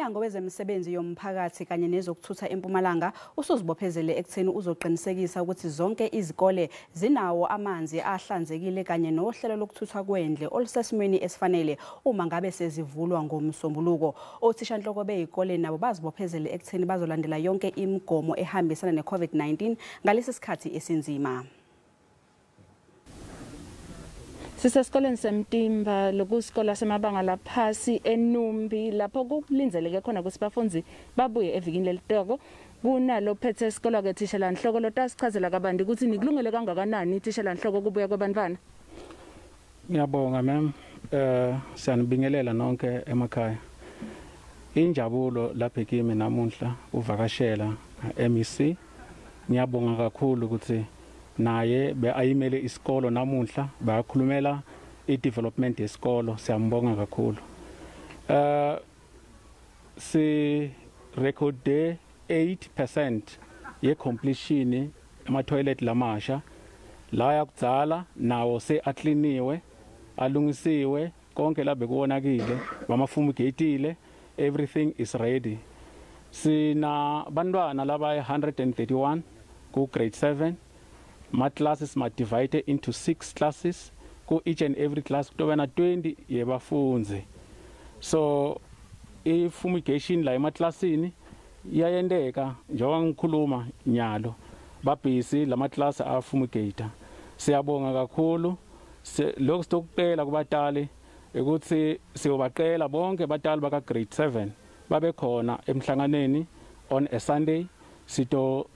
Umnyango wezemisebenzi yomphakathi kanye nezokuthutha eMpumalanga usuzibophezele ekutheni uzoqinisekisa ukuthi zonke izikole zinawo amanzi ahlanzekile kanye nohlelo lokuthuthwa kwendle olusesimweni esifanele uma ngabe sezivulwa ngomsombuluko. Othishanhloko bezikole nabo bazibophezele ekutheni bazolandela yonke imigomo ehambisana ne-COVID-19 ngalesi sikhathi esinzima. Sisesikoleni seMtimba lokusikole semabanga laphasi eNumbi lapho kulinzeleke khona ukuthi abafundi babuye evikini lelitoko. Kunalo phethe isikole ke Othishanhloko lotasichazela kabanti ukuthi nikulungele kangakanani Othishanhloko kubuya kwabantwana. Ngiyabonga ma'am, siyanibingelela nonke emakhaya. Injabulo lapha kimi namuhla uvakashela MEC. Ngiyabonga kakhulu ukuthi naye ayimele isikolo namuhla bayakhulumela i-development yesikolo, siyambonga kakhulu. Si recorde 8% ye completion ama toilet lamasha la yakudzala nawo se acleaniwe alungisiwe konke la bekuwonakile bamafumigate, everything is ready. Sina bantwana laba 131 ku grade 7. My classes are divided into 6 classes. Ku each and every class kutobana 20 yebafunzi. So ifumigation la emaclassini iyayendeka njengoba ngikhuluma nyalo babhisi lama class afumigate. Siyabonga kakhulu lokho sitokuqela kubatali ukuthi siyobaqela bonke batali baka grade 7 babe khona emhlanganeni on a Sunday. Sito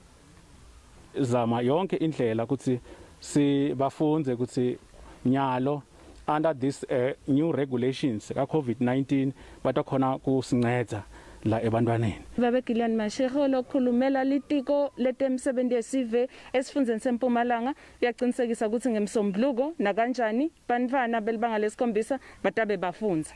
zama yonke indlela ukuthi sibafunze ukuthi nyalo under this new regulations ka COVID-19 batakhona kusinceda la ebantwaneni. Babekilani Mashego lokhulumela litiko letemsebenzi yesive esifundeni seMpumalanga uyaqinisekisa ukuthi ngomsombuluko na kanjani bantwana belibanga lesikhombisa batabe bafunza.